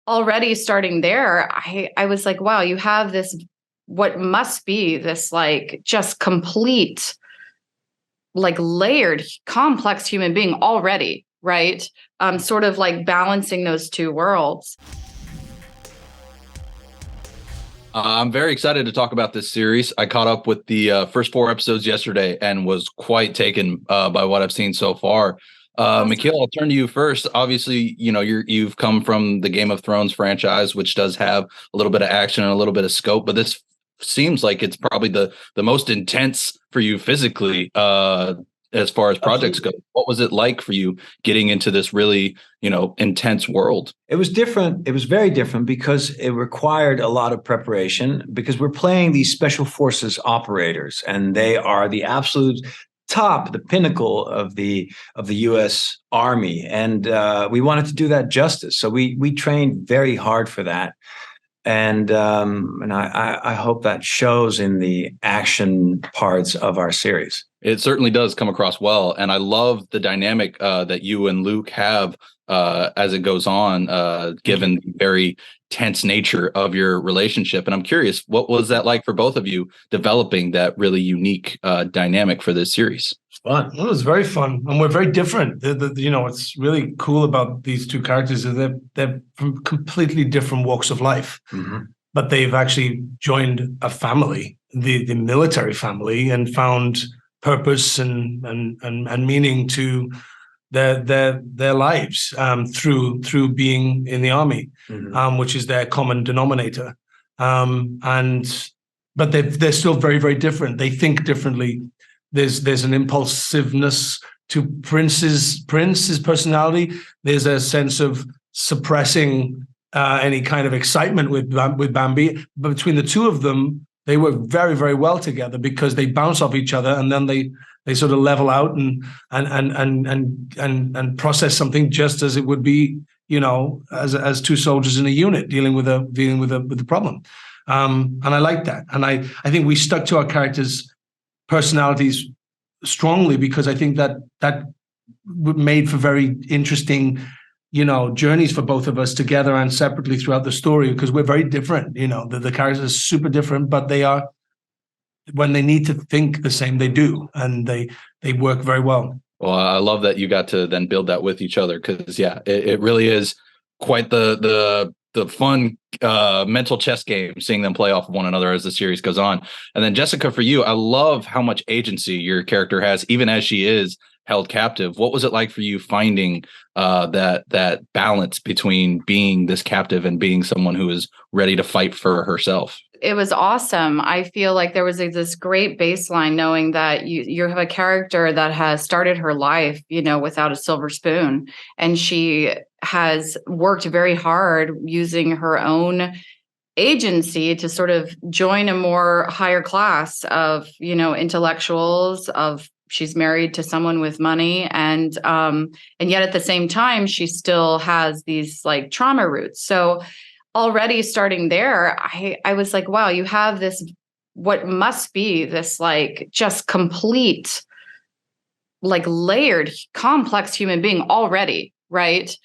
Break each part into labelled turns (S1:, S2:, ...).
S1: already starting there, I was like, wow, you have this, what must be this like just complete, like layered, complex human being already, right? Sort of like balancing those two worlds.
S2: I'm very excited to talk about this series. I caught up with the first four episodes yesterday and was quite taken by what I've seen so far.
S1: Awesome.
S2: Michiel, I'll turn to you first. Obviously, you've come from the Game of Thrones franchise, which does have a little bit of action and a little bit of scope, but this seems like it's probably the most intense for you physically as far as projects go.
S3: Absolutely.
S2: What was it like for you getting into this really, intense world?
S3: It was different. It was very different because it required a lot of preparation because we're playing these special forces operators, and they are the absolute top, the pinnacle of the U.S. Army, and we wanted to do that justice. So we trained very hard for that, and I hope that shows in the action parts of our series.
S2: It certainly does come across well, and I love the dynamic that you and Luke have as it goes on, given the very tense nature of your relationship. And I'm curious, what was that like for both of you developing that really unique dynamic for this series?
S4: Fun. Well, it was very fun, and we're very different. What's really cool about these two characters is they're from completely different walks of life, but they've actually joined a family, the military family, and found purpose and meaning to their lives through being in the army, which is their common denominator. But they're still very, very different. They think differently. There's an impulsiveness to Prince's personality. There's a sense of suppressing any kind of excitement with Bambi. But between the two of them, they work very, very well together because they bounce off each other, and then they sort of level out and process something just as it would be, as two soldiers in a unit dealing with the problem. And I like that, and I think we stuck to our characters' personalities strongly because I think that made for very interesting, journeys for both of us together and separately throughout the story, because we're very different. The characters are super different, but they are, when they need to think the same, they do, and they work very well.
S2: Well, I love that you got to then build that with each other, because it really is quite the fun mental chess game, seeing them play off of one another as the series goes on. And then Jessica, for you, I love how much agency your character has, even as she is held captive. What was it like for you finding that balance between being this captive and being someone who is ready to fight for herself?
S1: It was awesome. I feel like there was this great baseline knowing that you have a character that has started her life, without a silver spoon. And she has worked very hard using her own agency to sort of join a more higher class of, intellectuals. She's married to someone with money, and yet at the same time, she still has these like trauma roots. So already starting there, I was like, wow, you have this, what must be this like just complete, like layered, complex human being already, right?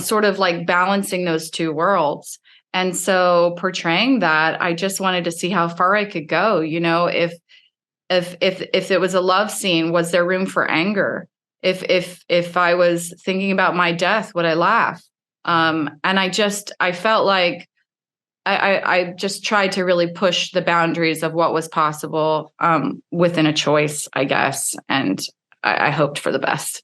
S1: Sort of like balancing those two worlds. And so portraying that, I just wanted to see how far I could go. If it was a love scene, was there room for anger? If I was thinking about my death, would I laugh? And I felt like I just tried to really push the boundaries of what was possible within a choice, I guess. And I hoped for the best.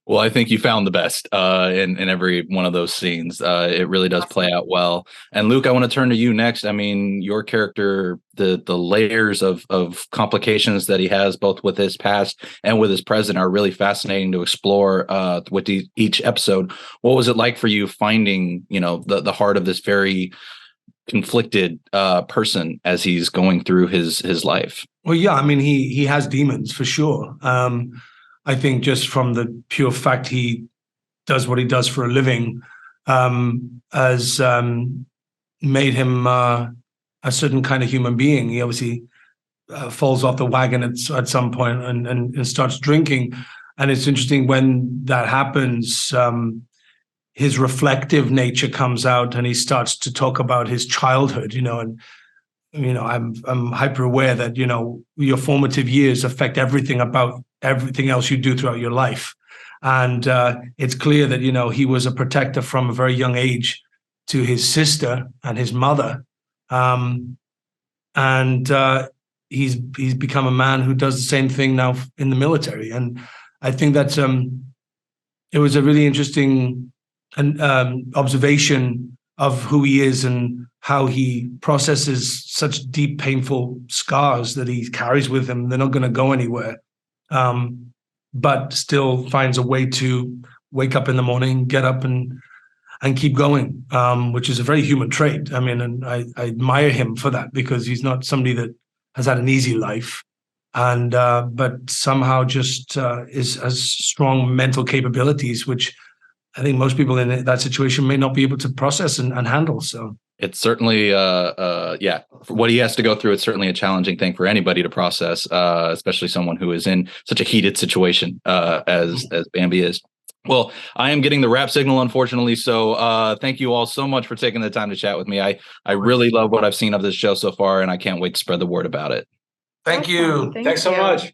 S2: Well, I think you found the best in every one of those scenes. It really does play out well. And Luke, I want to turn to you next. I mean, your character, the layers of complications that he has, both with his past and with his present, are really fascinating to explore with each episode. What was it like for you finding, the heart of this very conflicted person as he's going through his life?
S4: Well, yeah, I mean, he has demons for sure. I think just from the pure fact he does what he does for a living has made him a certain kind of human being. He obviously falls off the wagon at some point and starts drinking. And it's interesting when that happens. his reflective nature comes out, and he starts to talk about his childhood, and I'm hyper aware that your formative years affect everything about everything else you do throughout your life, and it's clear that he was a protector from a very young age to his sister and his mother, and he's become a man who does the same thing now in the military, and I think that it was a really interesting observation of who he is and how he processes such deep, painful scars that he carries with him. They're not going to go anywhere, but still finds a way to wake up in the morning, get up and keep going, which is a very human trait. I mean, and I admire him for that, because he's not somebody that has had an easy life, and but somehow just has strong mental capabilities, which I think most people in that situation may not be able to process and handle. So
S2: it's certainly, for what he has to go through, it's certainly a challenging thing for anybody to process, especially someone who is in such a heated situation as Bambi is. Well, I am getting the wrap signal, unfortunately. So thank you all so much for taking the time to chat with me. I really love what I've seen of this show so far, and I can't wait to spread the word about it.
S4: Thank you.
S3: Thanks so much.